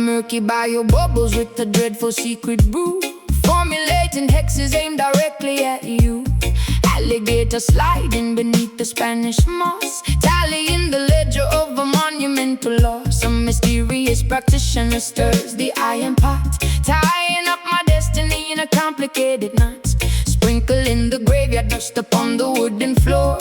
murky bio bubbles with a dreadful secret brew, formulating hexes aimed directly at you. Alligator sliding beneath the Spanish moss, tallying the ledger of a monumental loss. Some mysterious practitioner stirs the iron pot, tying up my destiny in a complicated knot. Sprinkling the graveyard dust upon the wooden floor,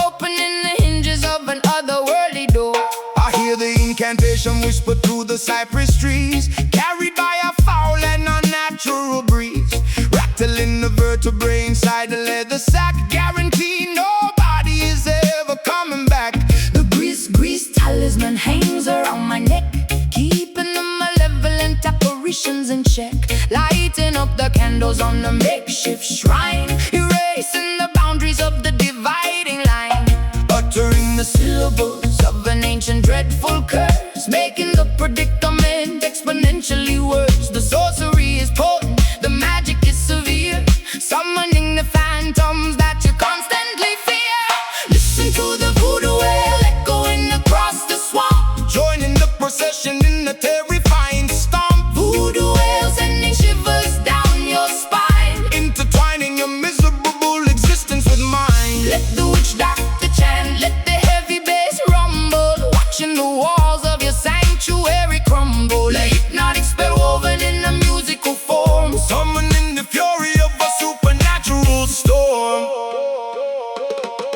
opening the hinges of an otherworldly door. I hear the incantation whisper through the cypress trees, carried by a foul and unnatural breeze, rattling the vertebrae inside the leather sack, guarantee nobody is ever coming back. The grease talisman hangs around my neck, keeping the malevolent apparitions in check, lighting up the candles on the makeshift shrine, erasing the boundaries of the dividing line, Uttering the syllables of an ancient dreadful curse, making the predicament exponentially worse. The sorcery is potent, the magic is severe, summoning the phantoms that you constantly fear. Listen to the voodoo wail echoing across the swamp, joining the procession in a terrifying stomp. voodoo wail sending shivers down your spine, Intertwining your miserable existence with mine. let the witch doctor chant, let the heavy bass rumble, watching the walls of your sanctuary crumble. A hypnotic spell woven in a musical form, Summoning the fury of a supernatural storm.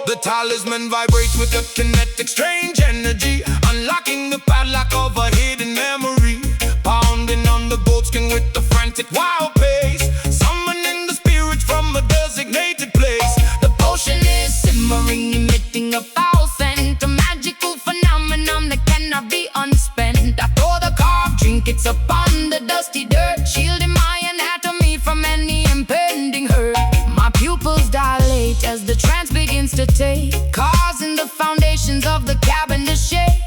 The talisman vibrates with a kinetic strange energy, unlocking the padlock of a hidden memory, pounding on the goatskin with the frantic wild pace, summoning the spirits from a designated place. the potion is simmering, emitting a foul scent, a magical phenomenon that cannot be unspent. I pour the carved trinkets upon the dusty dirt, shielding my anatomy from any impending hurt. My pupils dilate as the trance begins to take, causing the foundations of the cabin to shake.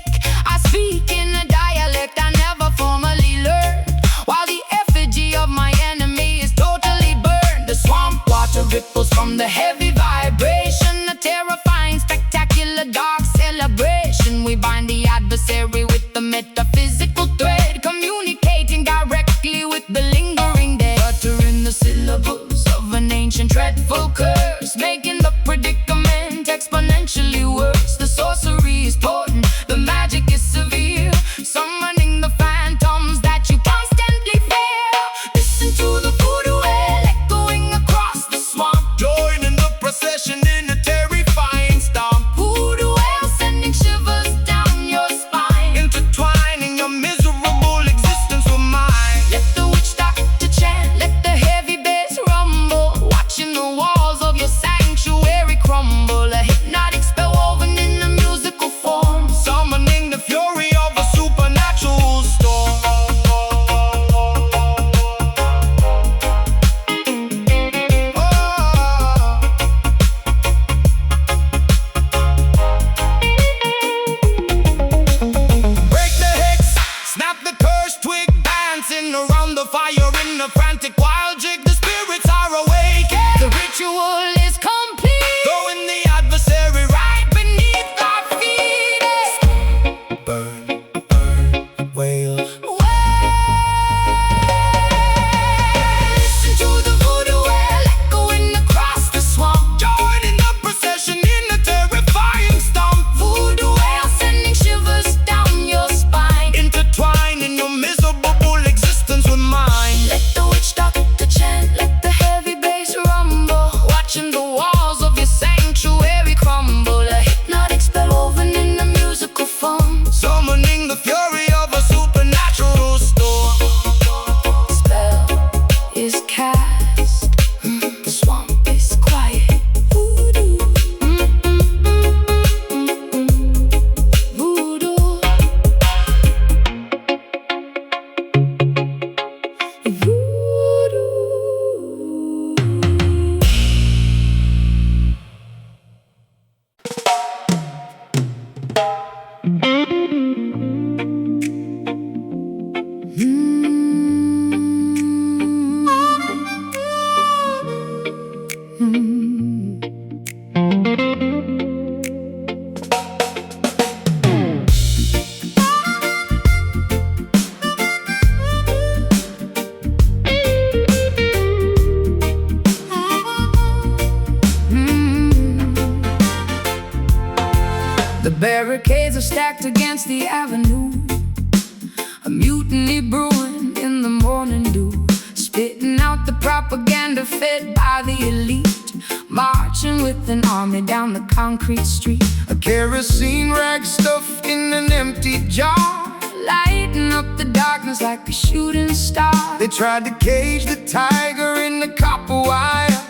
I speak in a dialect I never formally learned, while the effigy of my enemy is totally burned. The swamp water ripples from the heavy vibration, a terrifying, spectacular, dark celebration. We bind the adversary with the metaphysical thread, communicating directly with the lingering dead. Uttering the syllables of an ancient dreadful curse, making the predicament exponentially worse. The sorcery is potent, the magic is severe, summoning the phantoms that you constantly fear. Listen to the voodoo wail echoing across the swamp, Joining the procession in a terrifying stomp. voodoo wail sending shivers down your spine, Intertwining your miserable existence with mine. let the witch doctor chant, let the heavy bass rumble, watching the walls of your sanctuary crumble. A hypnotic spell woven in a musical form, Summoning the fury of a supernatural storm. Break the hex, snap the cursed twig, dancing around the fire in a frantic wild jig. The spirits are awakened, the ritual is complete, throwing the adversary right beneath our feet. Burn, burn, wail. Listen to the voodoo wail echoing across the swamp, Joining the procession in a terrifying stomp. voodoo wail sending shivers down your spine, Intertwining your miserable existence with mine. let the witch doctor chant, let the heavy bass rumble, watching the walls of your sanctuary crumble. A hypnotic spell woven in a musical form, Summoning the fury of a supernatural storm. spell is cast, the swamp is quiet. Voodoo, voodoo, voodoo. stacked against the avenue. A mutiny brewing in the morning dew, spitting out the propaganda fed by the elite, marching with an army down the concrete street. A kerosene rag stuffed in an empty jar, lighting up the darkness like a shooting star. They tried to cage the tiger in the copper wire,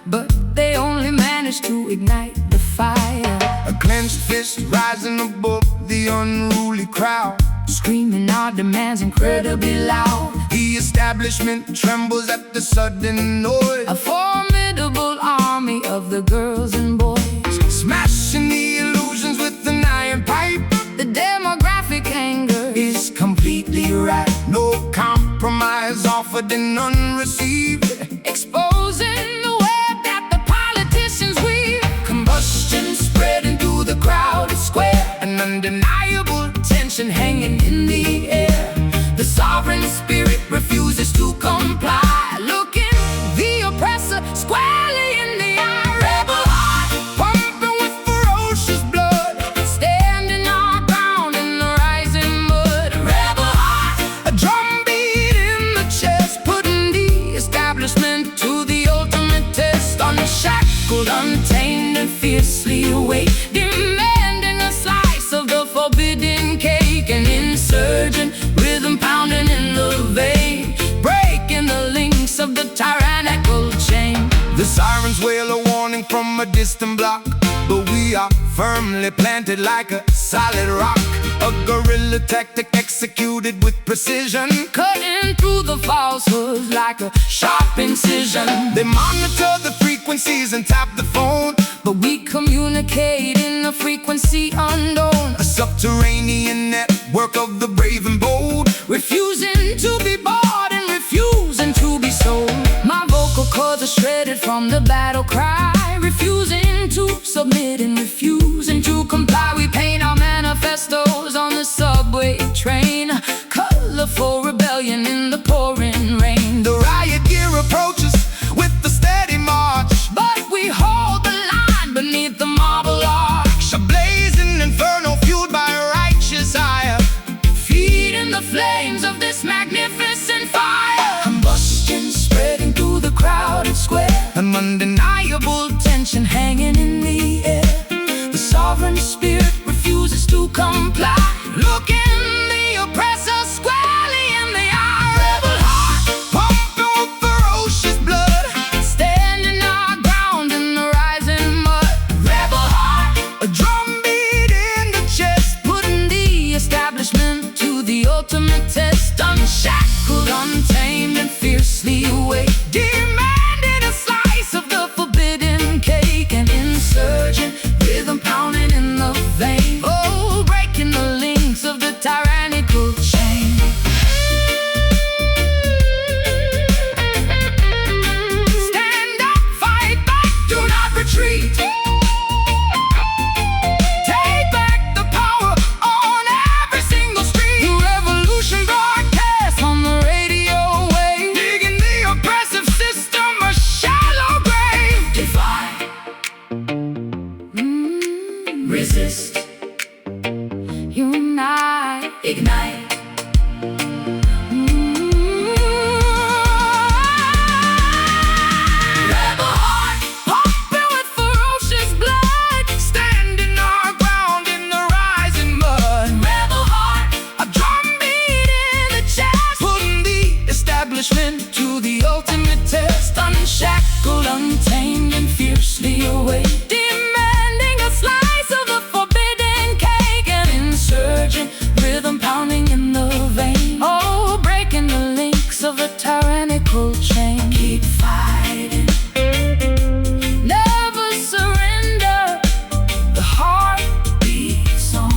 but they only managed to ignite the fire. A clenched fist rising above the unruly crowd, screaming our demands incredibly loud. The establishment trembles at the sudden noise. A formidable army of the girls and boys, smashing the illusions with an iron pipe. The demographic anger is completely right. No compromise offered and none received, exposing the web that the politicians weave. Combustion spreading through the crowded square, an undeniable tension hanging in the air. The sovereign spirit refuses to comply, looking the oppressor squarely in the eye. Rebel heart pumping with ferocious blood, standing our ground in the rising mud. Rebel heart, a drumbeat in the chest, putting the establishment to the ultimate test. Unshackled, untamed, and fiercely awake, demanding a slice of the forbidden cake. An insurgent rhythm pounding in the vein, breaking the links of the tyrannical chain. The sirens wail a warning from a distant block, but we are firmly planted like a solid rock. A guerrilla tactic executed with precision, cutting through the falsehoods like a sharp incision. They monitor the frequencies and tap the phone, but we communicate in a frequency unknown. A subterranean network of the brave and bold, refusing to be bought and refusing to be sold. My vocal cords are shredded from the battle cry, refusing to submit and refusing to comply. We paint our manifestos on the subway train, colorful rebellion in the pouring rain. The riot gear approaches with the steady march, but we hold the line beneath the marble arch. A blazing inferno fueled by a righteous ire, feeding the flames of this magnificent fire. Combustion spreading through the crowded square, an undeniable tension hanging in the air. The sovereign spirit refuses to comply, looking the oppressor squarely in the eye. Rebel heart pumping with ferocious blood, standing our ground in the rising mud. Rebel heart, a drumbeat in the chest, putting the establishment to the ultimate test. Unshackled, untamed, and fiercely awake, demanding a slice of the forbidden cake. An insurgent rhythm pounding in the vein, oh, breaking the links of the tyrannical chain. Stand up, fight back, do not retreat. Take back the power on every single street. The revolution broadcast on the radio wave, digging the oppressive system a shallow grave. Defy, resist, unite, ignite. Rebel heart pumping with ferocious blood, Standing our ground in the rising mud. rebel heart, A drumbeat in the chest, putting the establishment to the ultimate test. Unshackled, untamed, and fiercely awake, demanding a slice of the forbidden cake. An insurgent rhythm pounding in the vein, oh, breaking the links of the tyrannical chain. Keep fighting, never surrender, the heart beats on.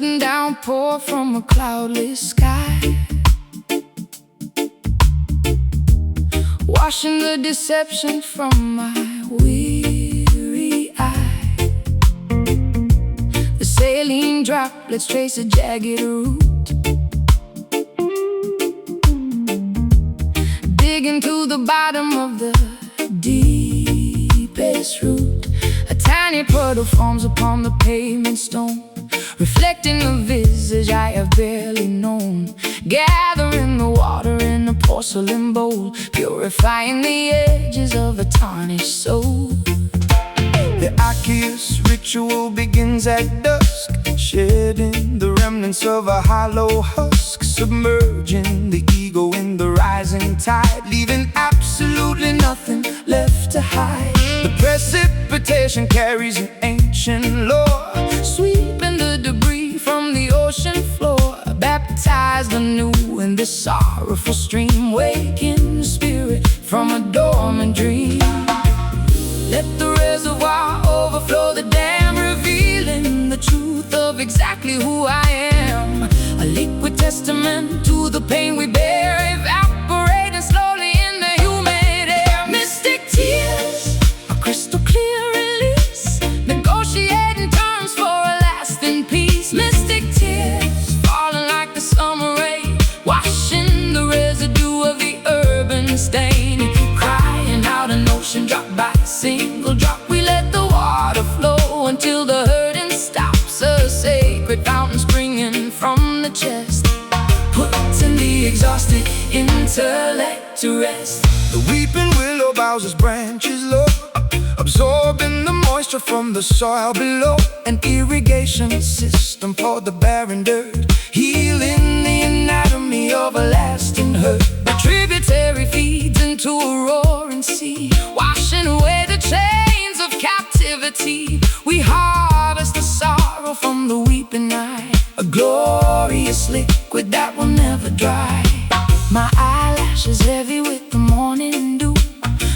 sudden downpour from a cloudless sky, washing the deception from my weary eye. The saline droplets trace a jagged route, digging to the bottom of the deepest root. A tiny puddle forms upon the pavement stone, reflecting the visage I have barely known. Gathering the water in a porcelain bowl, purifying the edges of a tarnished soul. The Arceus ritual begins at dusk, shedding the remnants of a hollow husk, submerging the ego in the rising tide, leaving absolutely nothing left to hide. The precipitation carries an ancient lore, Sweeping the debris from the ocean floor, baptized anew in this sorrowful stream, waking the spirit from a dormant dream. Let the reservoir overflow the dam, revealing the truth of exactly who I am. A liquid testament to the pain we bear, evaporating slowly in the humid air. Mystic tears, a crystal clear release, negotiating terms for a lasting peace. Mystic tears, falling like the summer rain, washing the residue of the urban stain. Crying out an ocean drop by single drop, we let the water flow until the hurting stops. A sacred fountain springing from the chest, putting the exhausted intellect to rest. the weeping willow bows its branches low, absorbing the moisture from the soil below. An irrigation system for the barren dirt, Healing the anatomy of a lasting hurt. a tributary feeds into a roaring sea, washing away the chains of captivity. We harvest the sorrow from the weeping eye, A glorious liquid that will never dry. My eyelashes heavy with the morning dew,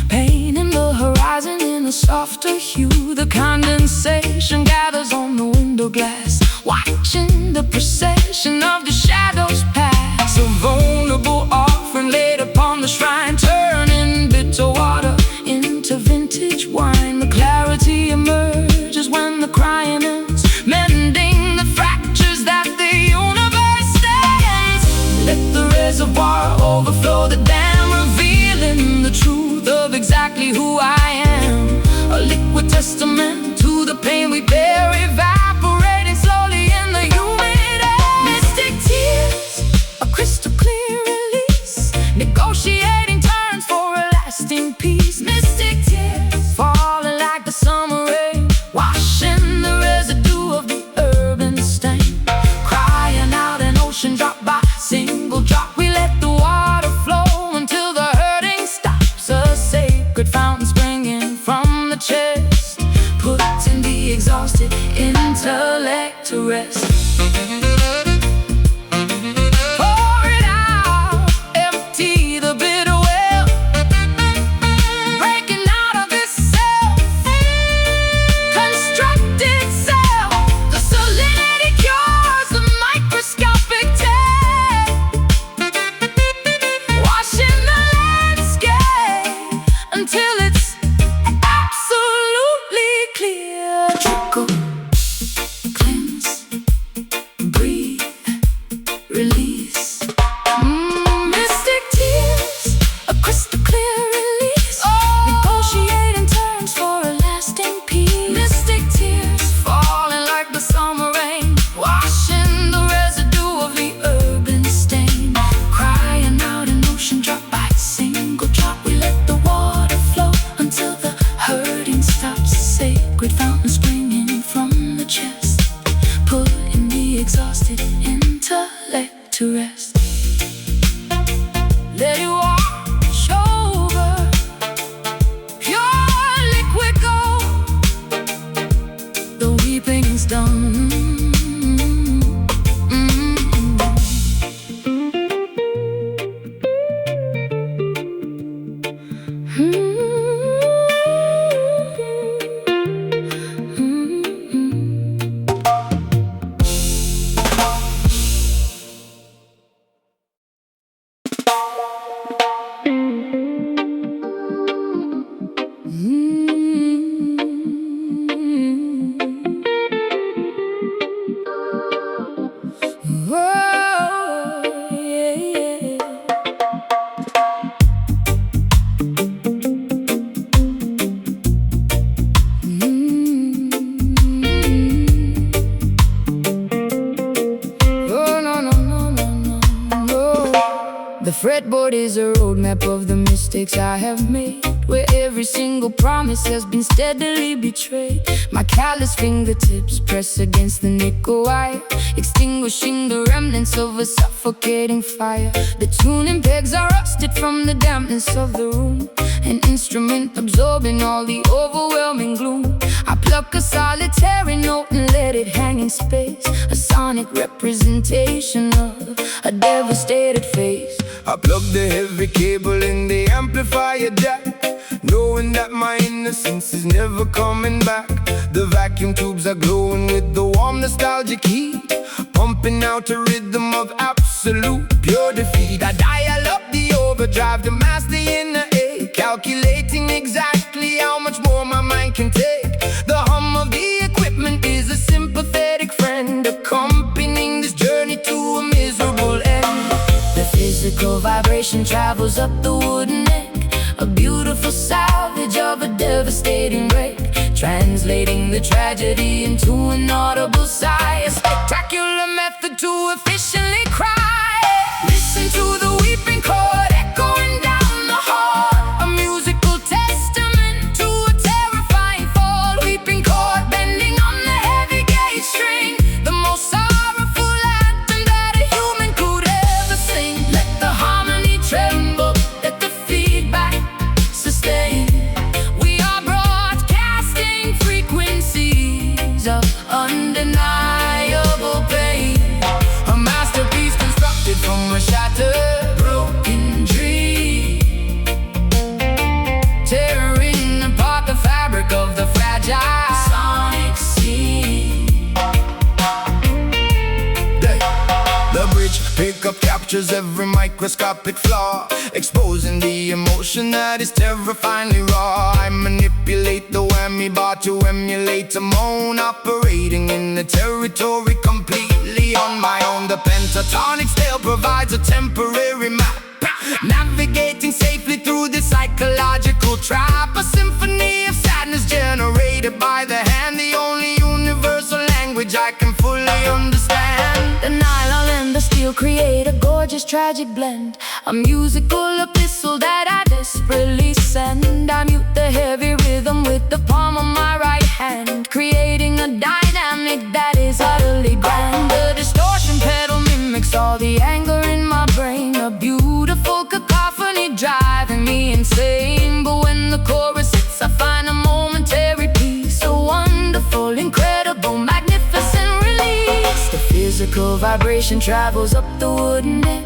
painting the horizon in a softer hue. The condensation gathers on the window glass, watching the procession of the shadows pass. a vulnerable offering laid upon the shrine, Turning bitter water into vintage wine. The clarity emerges when the crying ends, mending the fractures that the universe stands. Let the reservoir overflow the dam, revealing the truth of exactly who I am. A liquid testament to the pain we bear, evaporating slowly in the humid air. Mystic tears, a crystal clear release, negotiating terms for a lasting peace. Mystic tears, falling like the summer rain, washing the residue of the urban stain. Crying out an ocean drop by single drop, we let the water flow until the hurting stops. A sacred fountain springing from the chest, putting the exhausted intellect to rest. Pour it out, empty the bitter well, breaking out of this self, constructed self. The salinity cures the microscopic tear, washing the landscape until it's absolutely clear. Trickle, cleanse, fretboard is a roadmap of the mistakes I have made, where every single promise has been steadily betrayed. My callous fingertips press against the nickel wire, extinguishing the remnants of a suffocating fire. The tuning pegs are rusted from the dampness of the room, an instrument absorbing all the overwhelming gloom. I pluck a solitary note and let it hang in space, a sonic representation of a devastated face. I plug the heavy cable in the amplifier jack, knowing that my innocence is never coming back. The vacuum tubes are glowing with the warm nostalgic heat, pumping out a rhythm of absolute pure defeat. I dial up the overdrive to mask the inner ache, calculating exactly how much more my mind can take. The hum of the equipment is a sympathetic friend, accompanying this journey to a miserable end. The physical vibration travels up the wooden neck, a beautiful salvage of a devastating wreck, translating the tragedy into an audible sigh, a spectacular method to efficiently cry. Listen to the weeping chord echoing down the hall, a musical testament to a terrifying fall. Weeping chord bending on the heavy gauge string, the most sorrowful anthem that a human could ever sing. Let the harmony tremble, let the feedback sustain. We are broadcasting frequencies of undeniable pain, a masterpiece constructed from a shattered, broken dream, tearing apart the fabric of the fragile sonic scene. The bridge pickup captures every microscopic flaw, exposing the emotion that is terrifyingly raw. I manipulate the whammy bar to emulate a moan, operating in the territory completely on my own. The pentatonic scale provides a temporary map, navigating safely through the psychological trap, a symphony of sadness generated by the hand, the only universal language I can fully understand. The nylon and the steel create a gorgeous tragic blend, a musical epistle that I desperately send. I mute the heavy rhythm with the palm of my right hand, creating a dynamic that is utterly grand. The distortion pedal mimics all the anger in my brain, a beautiful cacophony driving me insane. But when the chorus hits, I find a momentary peace, a wonderful, incredible, magnificent release. The physical vibration travels up the wooden neck,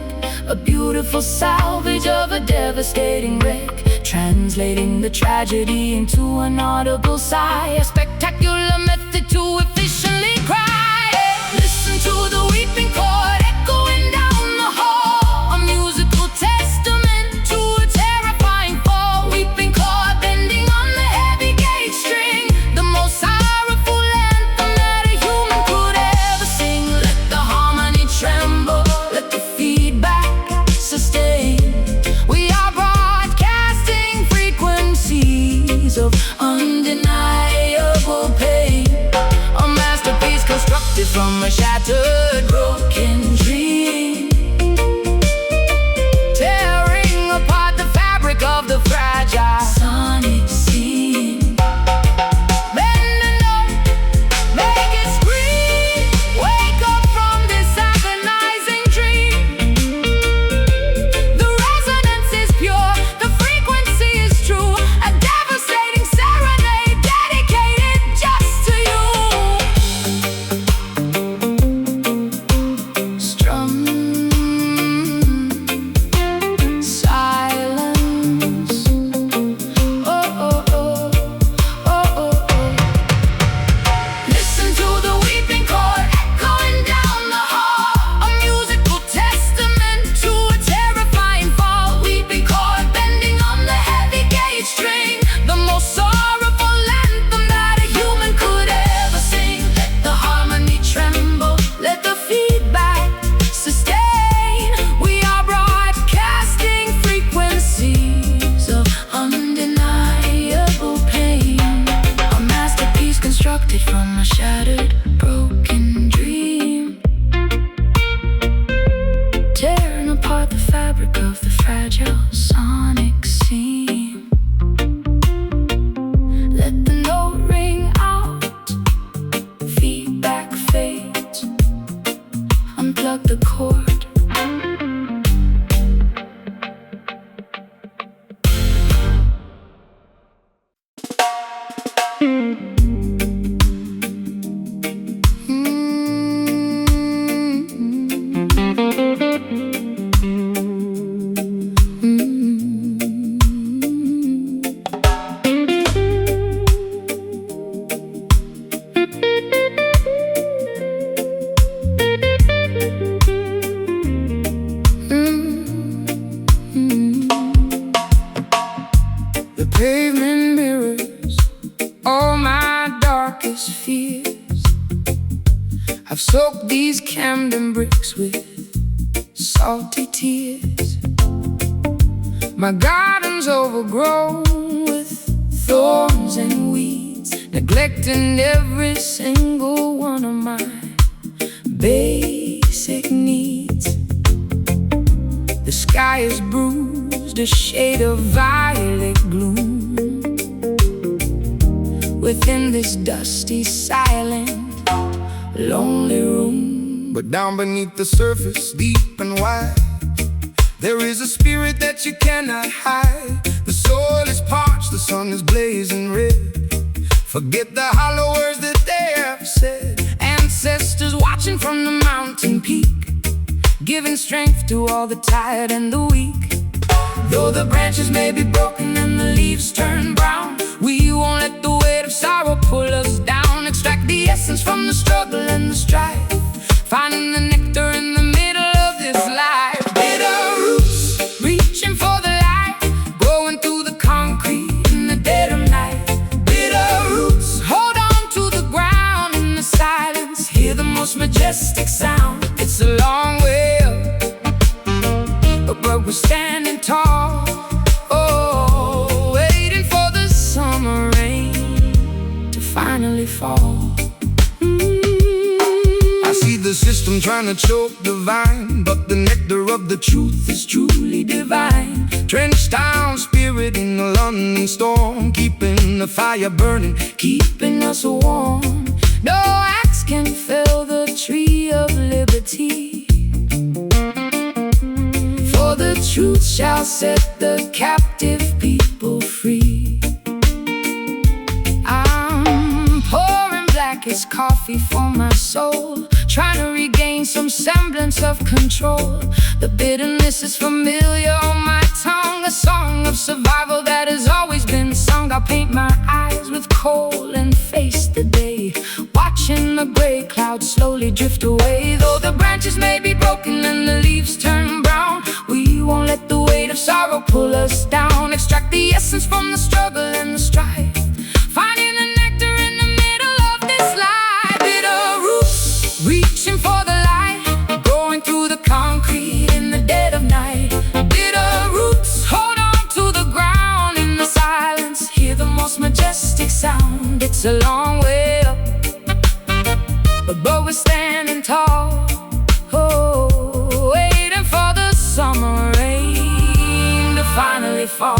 a beautiful salvage of a devastating wreck, translating the tragedy into an audible sigh, a spectacular method to efficiently cry. Listen to the weeping chord echoing down the hall, a musical testament to a terrifying fall. Weeping chord bending on the heavy gauge string, the most sorrowful anthem that a human could ever sing. Let the harmony tremble, let the feedback sustain. We are broadcasting frequencies of undeniable pain, a masterpiece constructed from a shattered, broken dream, tearing apart the fabric of the fragile sonic scene. Bend the note, make it scream, wake up from this agonizing dream. The resonance is pure, the frequency is true, a devastating serenade dedicated just to you. struck the chord. The pavement mirrors all my darkest fears. I've soaked these Camden bricks with salty tears. My garden's overgrown with thorns and weeds, neglecting every single one of my basic needs. The sky is bruised, a shade of violet gloom within this dusty, silent, lonely room. But down beneath the surface, deep and wide, there is a spirit that you cannot hide. The soil is parched, the sun is blazing red. Forget the hollow words that they have said. Ancestors watching from the mountain peak, giving strength to all the tired and the weak. Though the branches may be broken and the leaves turn brown, we won't let the weight of sorrow pull us down. Extract the essence from the struggle and the strife, finding the nectar in the middle of this life. Bitter roots, reaching for the light, growing through the concrete in the dead of night. Bitter roots, hold on to the ground in the silence, hear the most majestic sound. It's a long way up, but we're standing tall. Oh, waiting for the summer rain to finally fall. I see the system trying to choke the vine, but the nectar of the truth is truly divine. Drenched down spirit in the London storm, keeping the fire burning, keeping us warm. No axe can fell the tree of liberty, for the truth shall set the captive people free. I'm pouring blackest coffee for my soul, trying to regain some semblance of control. The bitterness is familiar on my tongue, a song of survival that has always been sung. I'll paint my eyes with coal and face the day, watching the gray clouds slowly drift away. Though the branches may be broken and the leaves turn brown, we won't let the weight of sorrow pull us down. Extract the essence from the struggle and the strife, finding the nectar in the middle of this life. Bitter roots, reaching for the light, going through the concrete in the dead of night. Bitter roots, hold on to the ground in the silence, hear the most majestic sound. It's a long way up, but we're standing tall. Oh, waiting for the summer rain to finally fall.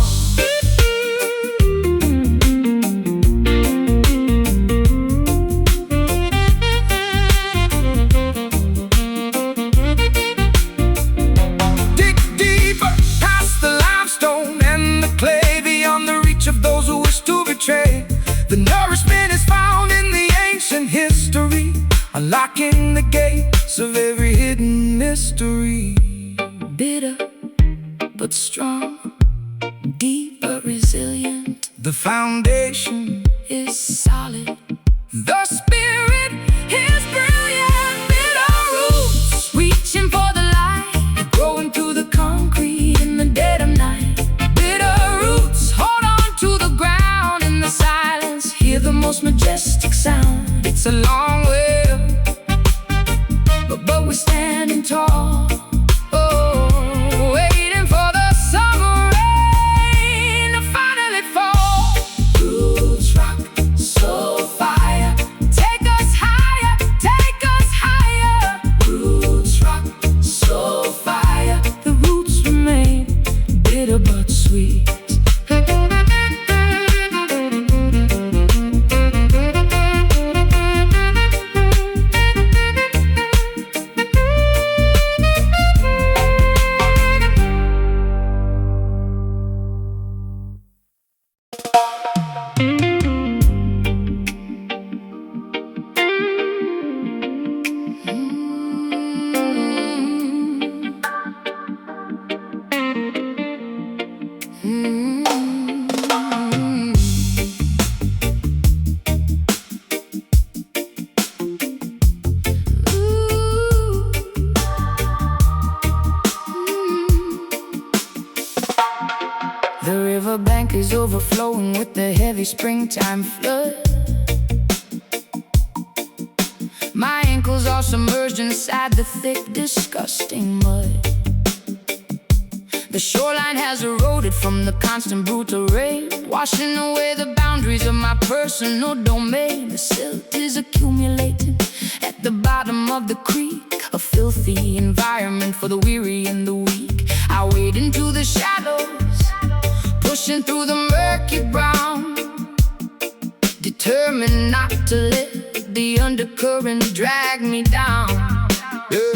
dig deeper past the limestone and the clay, beyond the reach of those who wish to betray. The nourishment is found in the ancient history, unlocking the gates of every hidden mystery. Bitter but strong, deep but resilient, The foundation is solid. the spirit His brilliant bitter roots, reaching for the light, growing through the concrete in the dead of night. Bitter roots, hold on to the ground in the silence, hear the most majestic sound. It's a long way up, but we're standing tall. Oh, waiting for the summer rain to finally fall. Roots rock, Soulfire, take us high. overflowing with the heavy springtime flood. My ankles are submerged inside the thick, disgusting mud. The shoreline has eroded from the constant brutal rain, washing away the boundaries of my personal domain. The silt is accumulating at the bottom of the creek, a filthy environment for the weary and the weak. I wade into the shadows, pushing through the murky brown, determined not to let the undercurrent drag me down. Yeah.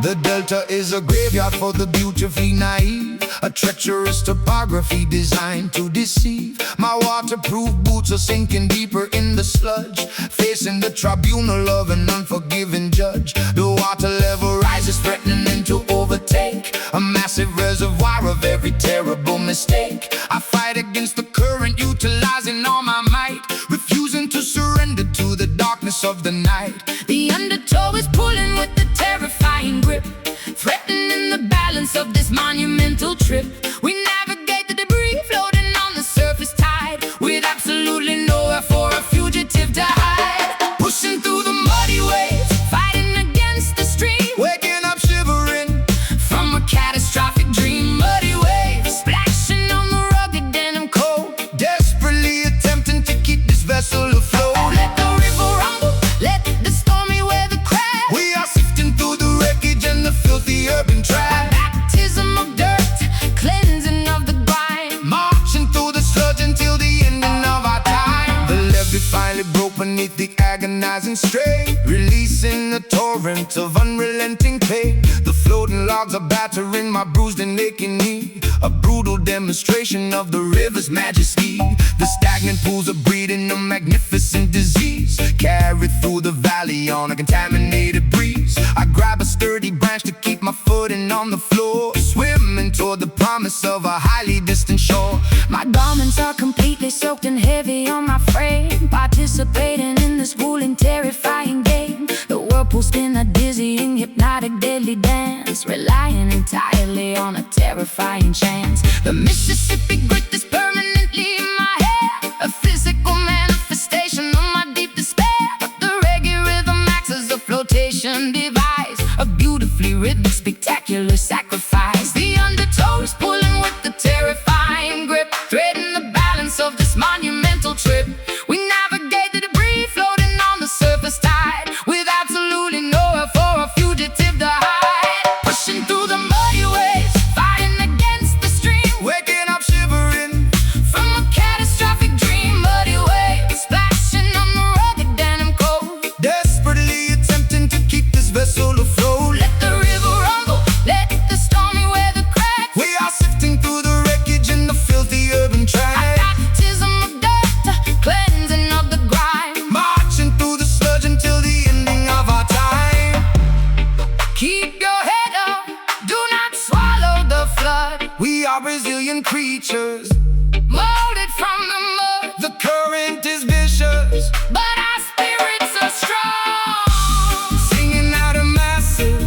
The Delta is a graveyard for the beautifully naive, a treacherous topography designed to deceive. My waterproof boots are sinking deeper in the sludge, facing the tribunal of an unforgiving judge. The water level rises, threatening to overtake a massive reservoir of every terrible mistake. I fight against the current, utilizing all my might, refusing to surrender to the darkness of the night. The undertow is pulling with the terrifying grip, threatening the balance of this monumental trip. We navigate the debris floating on the surface tide, with absolutely nowhere for a fugitive to hide. Pushing through the muddy waves, fighting against the stream, Waking up shivering from a catastrophic dream. Muddy waves splashing on the rugged denim coat, desperately attempting to keep this vessel afloat. let the river rumble, let the stormy weather crash. We are sifting through the wreckage and the filthy urban trash, Baptism of dirt, cleansing of the grime, marching through the sludge until the ending of our time. The levee finally broke beneath the agonizing strain, releasing a torrent of unrelenting pain. The floating logs are battering my bruised and aching knee, a brutal demonstration of the river's majesty. The stagnant pools are breeding a magnificent disease, carried through the valley on a contaminated breeze. I grab a sturdy branch to keep my footing on the floor, swimming toward the promise of a highly distant shore. My garments are completely soaked and heavy on my frame, participating in this grueling, terrifying game. The whirlpool spin a dizzying, hypnotic, deadly dance, relying entirely on a terrifying chance. The Mississippi grit is permanently in my hair, a physical manifestation of my deep despair. But the reggae rhythm acts as a flotation device, a beautifully rhythmic, spectacular sacrifice. The undertow is pulling with the terrifying grip, threading the balance of this monumental trip. We navigate the debris floating on the surface tide, with absolutely nowhere for a fugitive to hide. Pushing through the muddy waves, fighting against the stream, Waking up shivering from a catastrophic dream. Muddy waves splashing on the rugged denim coat, desperately attempting to keep this vessel afloat. let the river rumble, let the stormy weather crack. We are sifting through the wreckage and the filthy urban trash, Baptism of dirt, cleansing of the grime, marching through the sludge until the ending of our time. keep your head up, do not swallow the flood. We are resilient creatures, Molded from the mud, the current is vicious, but our spirits are strong. singing out a massive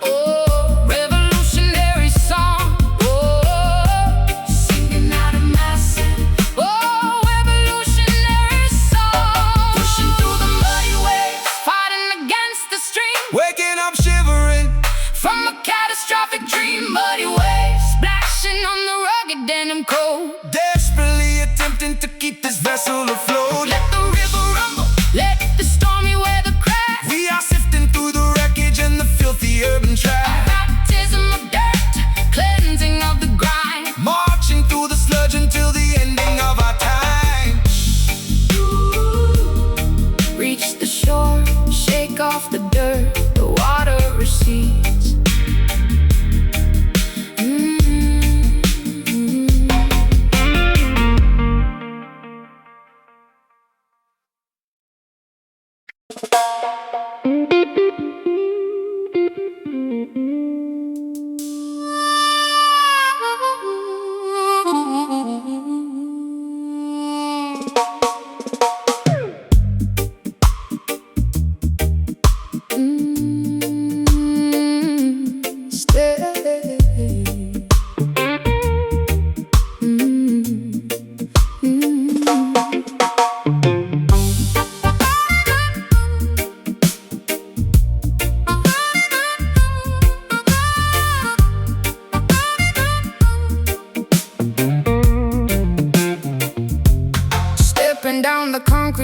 Oh, revolutionary song. Oh, singing out a massive oh, revolutionary song. Pushing through the muddy waves, fighting against the stream, waking up shivering from a catastrophic dream. Muddy waves splashing on the rugged denim coat.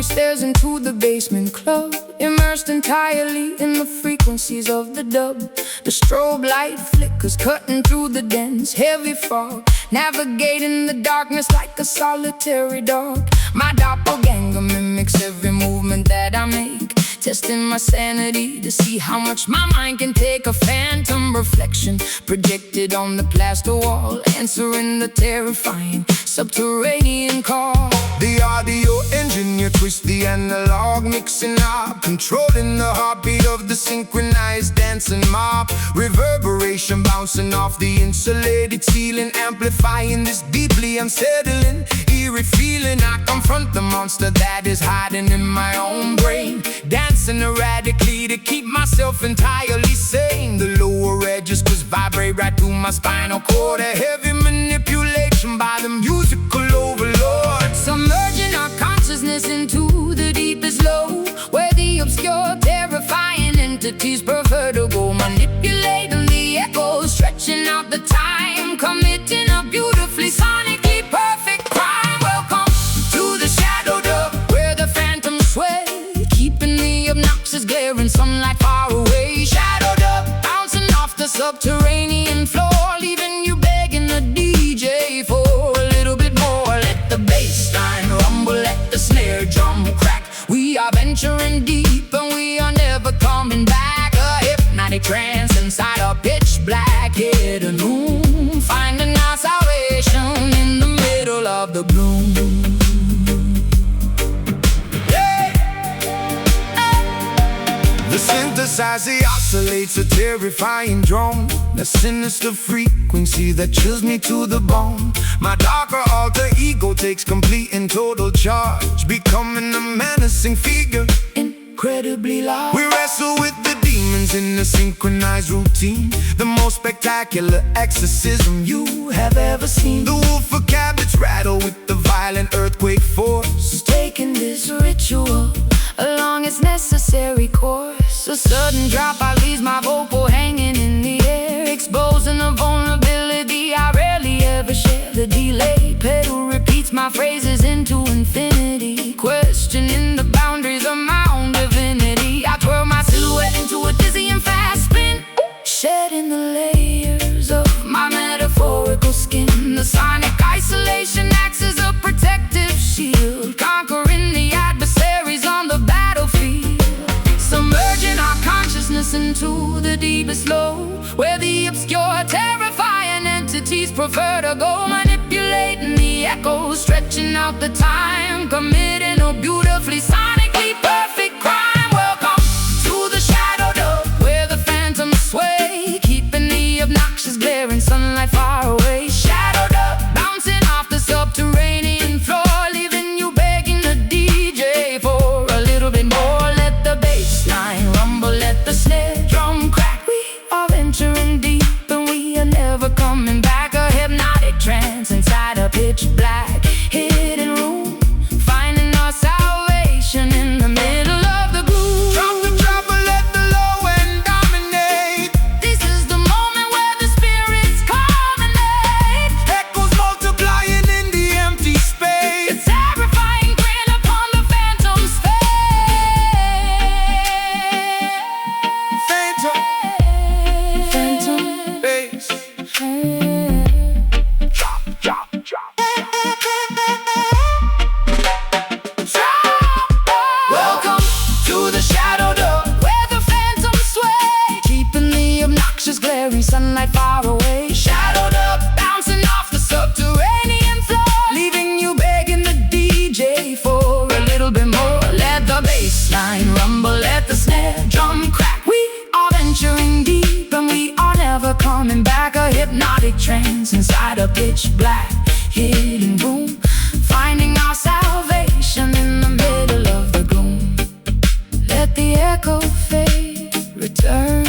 we stares into the basement club, immersed entirely in the frequencies of the dub. The strobe light flickers, cutting through the dense, heavy fog, navigating the darkness like a solitary dog. My doppelganger mimics every movement that I make, testing my sanity to see how much my mind can take. A phantom reflection projected on the plaster wall, answering the terrifying subterranean call. The audio engineer twists the analog, mixing up, controlling the heartbeat of the synchronized dancing mob. Reverberation bouncing off the insulated ceiling, amplifying this deeply unsettling, eerie feeling. I confront the monster that is hiding in my own brain, dancing erratically to keep myself entirely sane. The lower edges just vibrate right through my spinal cord, a heavy manipulation by the musical overlord. Submerging our consciousness into the deepest low, where the obscure, terrifying entities prefer to go, manipulating the echoes, stretching out the time, committing a beautifully sonically perfect crime. Welcome to the shadow dub, where the phantoms sway, keeping the obnoxious glaring sunlight far away. Shadow dub, bouncing off the subterranean floor, leaving you begging the DJ for a little bit more. Let the bass line rumble, let the snare drum crack. We are venturing deep and we are never coming back. A hypnotic trance inside a pitch black hidden room, finding our salvation in the middle of the gloom. The synthesizer oscillates a terrifying drone, the sinister frequency that chills me to the bone. My darker alter ego takes complete and total charge, becoming a menacing figure, incredibly large. We wrestle with the demons in a synchronized routine, the most spectacular exorcism you have ever seen. The wolf of cabinets rattle with the violent earthquake force, taking this ritual along its necessary course. A sudden dropout leaves my vocal hanging in the air, exposing a vulnerability I rarely ever share. The delay pedal repeats my phrases into infinity, questioning the boundaries of my own divinity. I twirl my silhouette into a dizzying fast spin, shedding the layers of my metaphorical skin. The sonic isolation acts as a protective shield, conquering the adversaries on the battlefield. Submerging our consciousness into the deepest low, where the obscure, terrifying entities prefer to go, manipulating the echoes, stretching out the time, committing a beautifully sonically perfect crime. Welcome to the shadow dub, where the phantoms sway, keeping the obnoxious glaring sunlight far away. Shadow dub, bouncing off the subterranean floor, leaving you begging the DJ for a little bit more. Let the bass line rumble, let the snare drum crack. We are venturing deep and we are never coming back. A hypnotic trance inside a pitch black hidden room, finding our salvation in the middle of the gloom. drop the trouble, let the low end dominate. This is the moment where the spirits culminate, Echoes multiplying in the empty the space. terrifying grin upon the phantom's face. Phantom bass. Drop, drop, drop. Welcome to the shadow dub, where the phantoms sway, keeping the obnoxious glaring sunlight far away. Shadow dub, bouncing off the subterranean floor, leaving you begging the DJ for a little bit more. Let the bass line rumble, let the snare drum crack. We are venturing deep and we are never coming back. A hypnotic trance inside a pitch black hidden room, finding our salvation in the middle of the gloom. Let the echo fade, return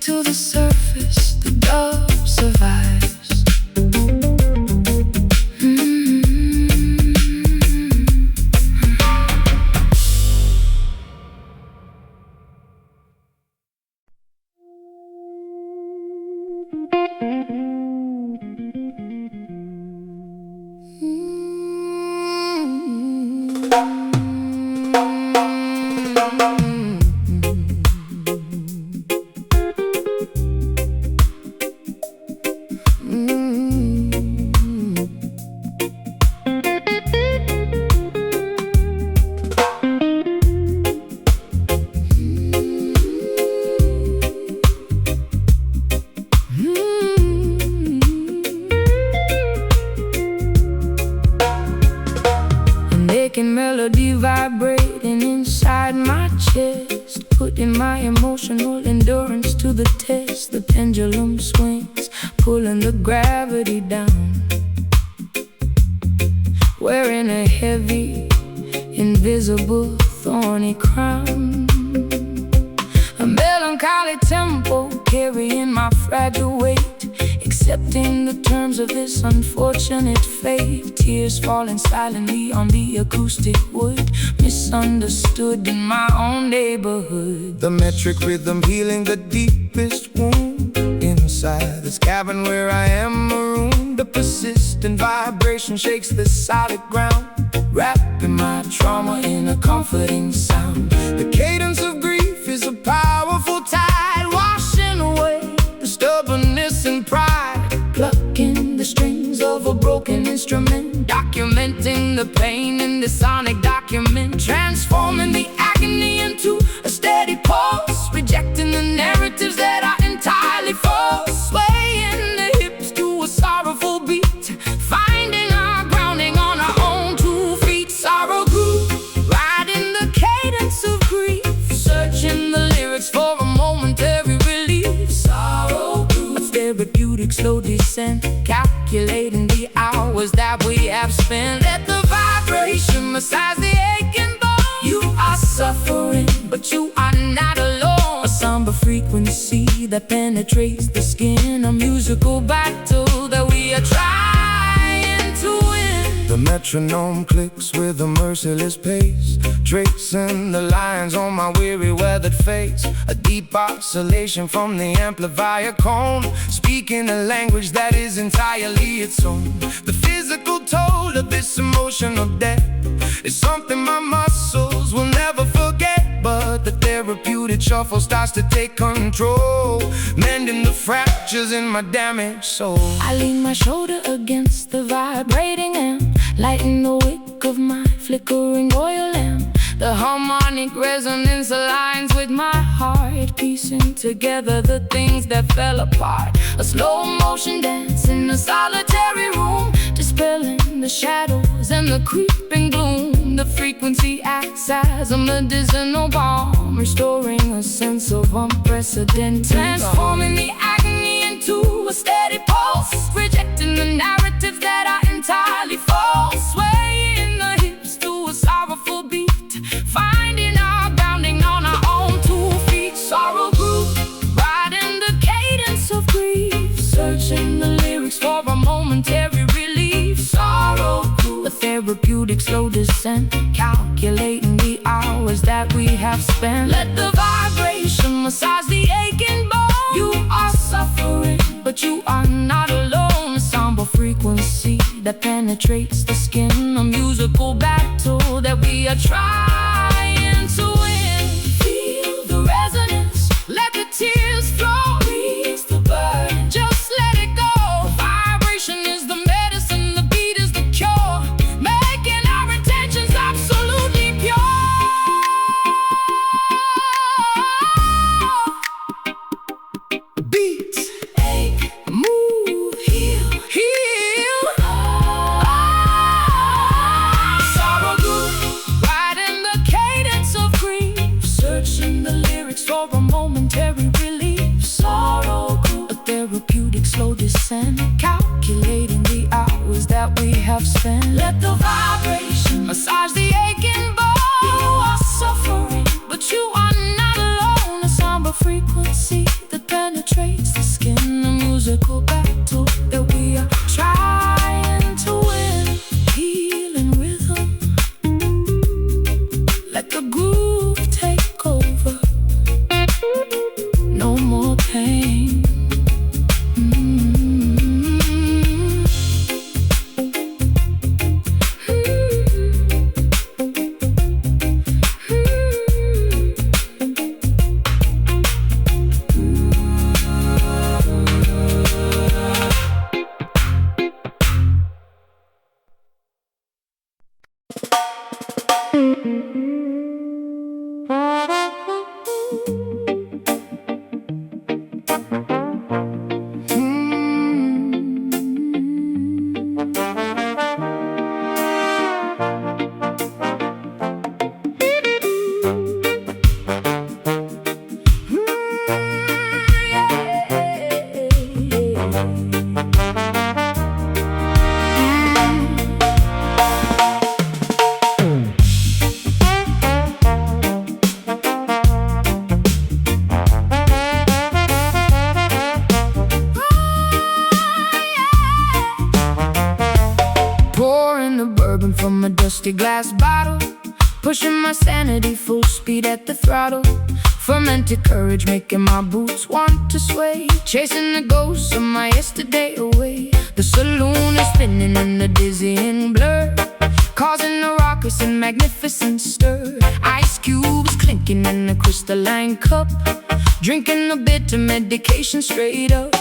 to the surface, the dove survives. to the test. The pendulum swings, pulling the gravity down, wearing a heavy, invisible, thorny crown. A melancholy tempo carrying my fragile weight, accepting the terms of this unfortunate fate. Tears falling silently on the acoustic wood, misunderstood in my own neighborhood. The metric rhythm healing the deepest wound inside this cabin where I am marooned. The persistent vibration shakes the solid ground, wrapping my trauma in a comforting sound. The cadence of grief is a powerful tide, washing away the stubbornness and pride, Plucking the strings of a broken instrument, documenting the pain in the sonic document, transforming the agony into a steady pulse, rejecting the narratives that are entirely false, swaying the hips to a sorrowful beat, finding our grounding on our own 2 feet. Sorrow grew, riding the cadence of grief, searching the lyrics for a momentary relief. Sorrow grew, a therapeutic slow descent, calculating the hours that we have spent. Let the vibration massage the aching bone. You are suffering, but you are not alone. A somber frequency that penetrates the skin, a musical battle that we are trying to win. The metronome clicks with a merciless pace, tracing the lines on my weary weathered face. A deep oscillation from the amplifier cone, speaking a language that is entirely its own. The physical toll of this emotional debt is something my muscles will never forget, but the therapeutic shuffle starts to take control, mending the fractures in my damaged soul. I lean my shoulder against the vibrating amp, lighting the wick of my flickering oil lamp. The harmonic resonance aligns with my heart, piecing together the things that fell apart. A slow motion dance in a solitary room, dispelling the shadows and the creeping gloom. The frequency acts as a medicinal balm, restoring a sense of unprecedented, transforming the agony into a steady pulse, rejecting the narratives that are entirely false, swaying the hips to a sorrowful beat, finding our grounding on our own 2 feet. Sorrow grew, riding the cadence of grief, searching the lyrics for a momentary relief. Sorrow grew, a therapeutic slow descent, calculating the hours that we have spent. Let the vibration massage the aching bone. You are suffering, but you are not alone. A somber frequency that penetrates the skin, a musical battle that we are trying to win. Feel the resonance, let the tears flow, release the burden, just let it go. The vibration is the medicine, the beat is the cure, making our intentions absolutely pure. Beat, Ache, move, heal, heal. Sorrow grew, riding the cadence of grief, searching the lyrics for a momentary relief. Sorrow grew, a therapeutic slow descent, calculating the hours that we have spent. Let the vibration massage the aching bone. You are suffering, but you are not alone. A somber frequency that penetrates the skin, a musical battle that we are trying to win. Healing rhythm, let the groove take over. No more pain. rusty glass bottle, pushing my sanity full speed at the throttle. Fermented courage making my boots want to sway, chasing the ghosts of my yesterday away. The saloon is spinning in the dizzying blur, causing a raucous and magnificent stir. Ice cubes clinking in a crystalline cup, drinking the bitter medication straight up.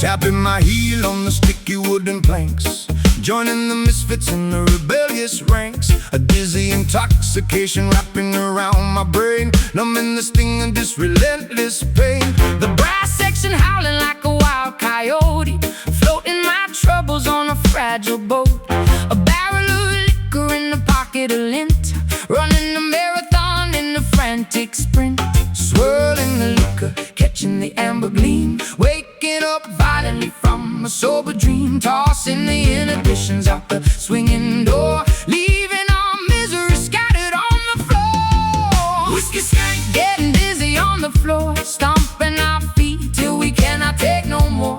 Tapping my heel on the sticky wooden planks, joining the misfits in the rebellious ranks. A dizzy intoxication wrapping around my brain, numbing the sting of this relentless pain. The brass section howling like a wild coyote, floating my troubles on a fragile boat. A barrel of liquor in the pocket of lint, running a marathon in a frantic sprint. Swirling the liquor, Catching the amber gleam, waking up violently from a sober dream. Tossing the inhibitions out the swinging door, leaving our misery scattered on the floor. whiskey skank, Getting dizzy on the floor, stomping our feet till we cannot take no more.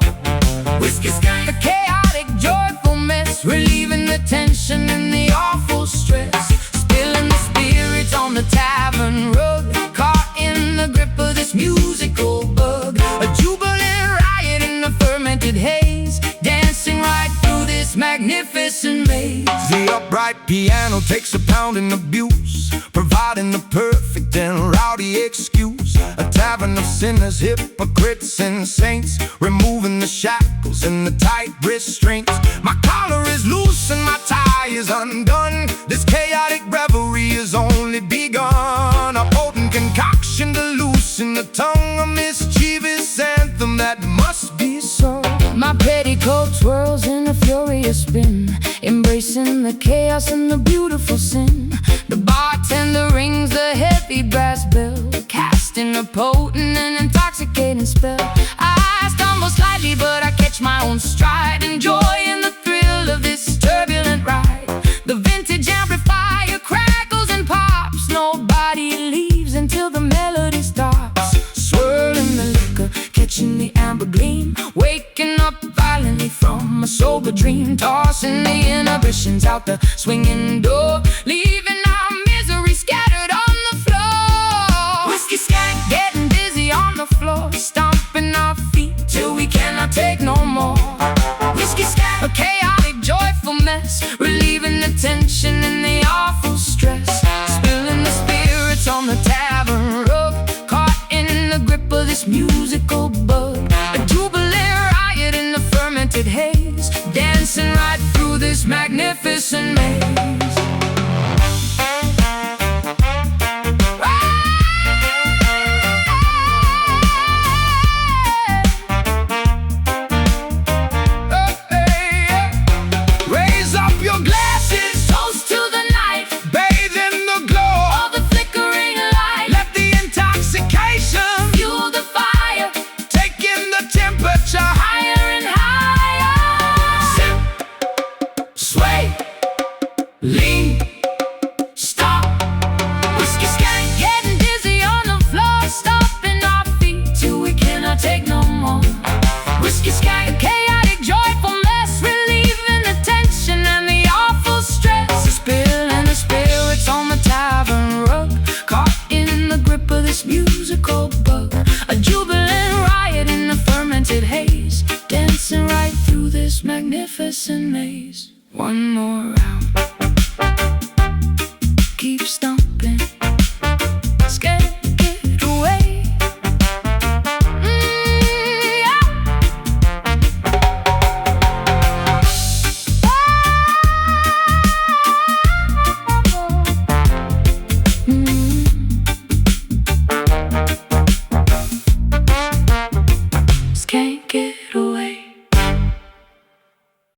whiskey skank, A chaotic, joyful mess, relieving the tension and the awful stress. Spilling the spirits on the tavern rug, caught in the grip of this musical bug. A jubilant riot in the fermented haze, dancing right through this magnificent maze. The upright piano takes a pounding abuse, providing the perfect and rowdy excuse. A tavern of sinners, hypocrites and saints, removing the shackles and the tight restraints. My collar is loose and my tie is undone. This chaotic revelry is only begun. A potent concoction to loosen the tongue, a mischievous anthem that must be sung. My petticoat swirls in a furious spin, embracing the chaos and the beautiful sin. The bartender rings the heavy brass bell, casting a potent and intoxicating spell. I stumble slightly, but I catch my own stride, enjoying the thrill of this turbulent ride. The vintage amplifier crackles and pops, nobody leaves until the melody stops. Swirling the liquor, catching the amber gleam, waking up violently from a sober dream. Tossing the inhibitions out the swinging door, leaving our misery scattered on the floor. Whiskey skank, Getting dizzy on the floor, stomping our feet till we cannot take no more. whiskey skank, A chaotic, joyful mess, relieving the tension and the awful stress. Spilling the spirits on the tavern rug, caught in the grip of this musical